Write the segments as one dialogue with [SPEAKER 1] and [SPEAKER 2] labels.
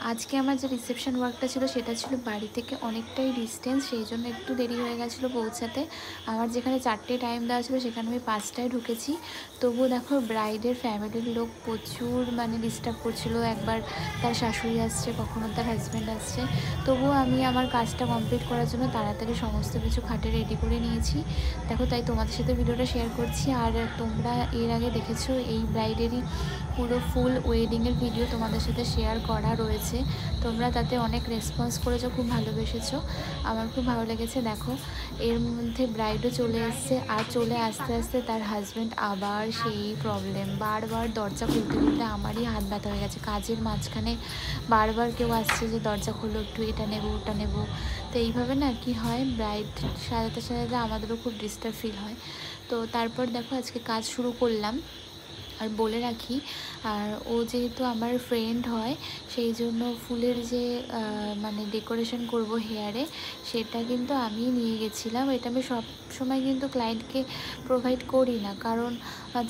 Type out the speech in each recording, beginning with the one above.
[SPEAKER 1] আজকে আমার যে রিসেপশন ওয়ার্কটা ছিল সেটা ছিল বাড়ি থেকে অনেকটাই ডিস্টেন্স, সেই জন্য একটু দেরি হয়ে গেছিলো পৌঁছাতে। আমার যেখানে 4টে টাইম দেওয়া ছিল সেখানে আমি 5টায় ঢুকেছি। তবুও দেখো ব্রাইডের ফ্যামিলির লোক প্রচুর ডিস্টার্ব করছিল। একবার তার শাশুড়ি আসছে, কখনো তার হাজব্যান্ড আসছে। তবুও আমি আমার কাজটা কমপ্লিট করার জন্য তাড়াতাড়ি সমস্ত কিছু খাটে রেডি করে নিয়েছি। দেখো, তাই তোমাদের সাথে ভিডিওটা শেয়ার করছি। আর তোমরা এর আগে দেখেছো এই ব্রাইডেরই পুরো ফুল ওয়েডিংয়ের ভিডিও তোমাদের সাথে শেয়ার করা রয়েছে। তোমরা তাতে অনেক রেসপন্স করেছো, খুব ভালোবেসেছো, আমার খুব ভালো লেগেছে। দেখো, এর মধ্যে ব্রাইডও চলে এসছে, আর চলে আসতে আসতে তার হাজব্যান্ড আবার সেই প্রবলেম, বারবার দরজা খুলতে খুলতে আমারই হাত ব্যথা হয়ে গেছে। কাজের মাঝখানে বারবার কেউ আসছে যে দরজা খোলো, একটু এটা নেবো ওটা নেবো। তো এইভাবে না কি হয়, ব্রাইড সাজাতে সাজাতে আমাদেরও খুব ডিস্টার্ব ফিল হয়। তো তারপর দেখো আজকে কাজ শুরু করলাম। আর বলে রাখি, আর ও যেহেতু আমার ফ্রেন্ড হয়, সেই জন্য ফুলের যে ডেকোরেশন করব হেয়ারে, সেটা কিন্তু আমি নিয়ে গেছিলাম। এটা আমি সব সময় কিন্তু ক্লায়েন্টকে প্রোভাইড করি না, কারণ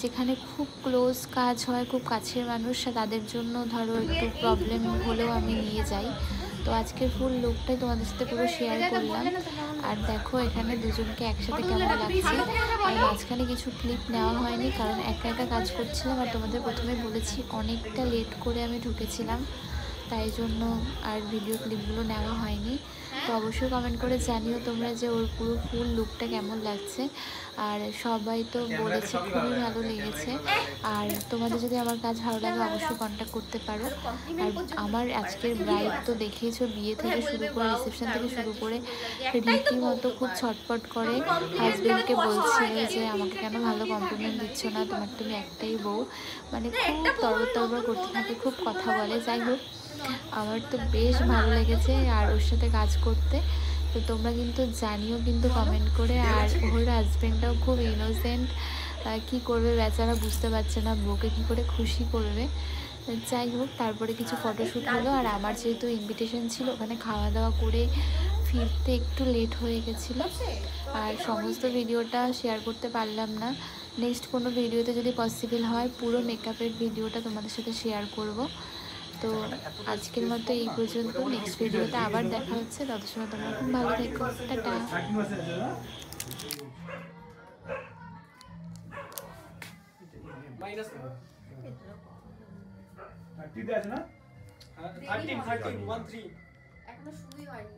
[SPEAKER 1] যেখানে খুব ক্লোজ কাজ হয়, খুব কাছের মানুষ, তাদের জন্য ধরো একটু প্রবলেম হলেও আমি নিয়ে যাই। তো আজকের ফুল লুকটাই তোমাদের সাথে পুরো শেয়ার করলাম। আর দেখো এখানে দুজনকে একসাথে কেমন লাগছে। আর মাঝখানে কিছু ক্লিপ নেওয়া হয়নি, কারণ একা একা কাজ করছিলাম। আর তোমাদের প্রথমে বলেছি অনেকটা লেট করে আমি ঢুকেছিলাম, তাই জন্য আর ভিডিও ক্লিপগুলো নেওয়া হয়নি। তো অবশ্যই কমেন্ট করে জানিও তোমরা যে ওর পুরো ফুল লুকটা কেমন লাগছে। আর সবাই তো বলেছে খুবই ভালো লেগেছে। আর তোমাদের যদি আমার কাজ ভালো লাগে অবশ্যই কন্ট্যাক্ট করতে পারো। আর আমার আজকের ব্রাইড তো দেখেইছো, বিয়ে থেকে শুরু করে রিসেপশন থেকে শুরু করে রীতিমতো খুব ছটপট করে হাজবেন্ডকে বলছিল যে আমাকে কেন ভালো কমপ্লিমেন্ট দিচ্ছ না, তুমি একটাই বউ, খুব তরবর করতে থাকে, খুব কথা বলে। যাই হোক, আমার তো বেশ ভালো লেগেছে আর ওর সাথে কাজ করতে। তো তোমরা কিন্তু জানিও কিন্তু কমেন্ট করে। আর ওর হাজব্যান্ডটাও খুব ইনোসেন্ট, কি করবে বেচারা, বুঝতে পারছে না বউকে কী করে খুশি করবে। যাই হোক, তারপরে কিছু ফটোশ্যুট হলো। আর আমার যেহেতু ইনভিটেশন ছিল, ওখানে খাওয়া দাওয়া করে ফিরতে একটু লেট হয়ে গেছিলো। আর সমস্ত ভিডিওটা শেয়ার করতে পারলাম না। নেক্সট কোনো ভিডিওতে যদি পসিবল হয় পুরো মেকআপের ভিডিওটা তোমাদের সাথে শেয়ার করব। তো আজকের মতো এই পর্যন্ত। নেক্সট ভিডিওতে আবার দেখা হচ্ছে, তত সময় তোমরা খুব ভালো থেকো। টাটা।
[SPEAKER 2] মাইনাস 30 আছে না? 13 13 13 এখনো শুরুই হয়নি।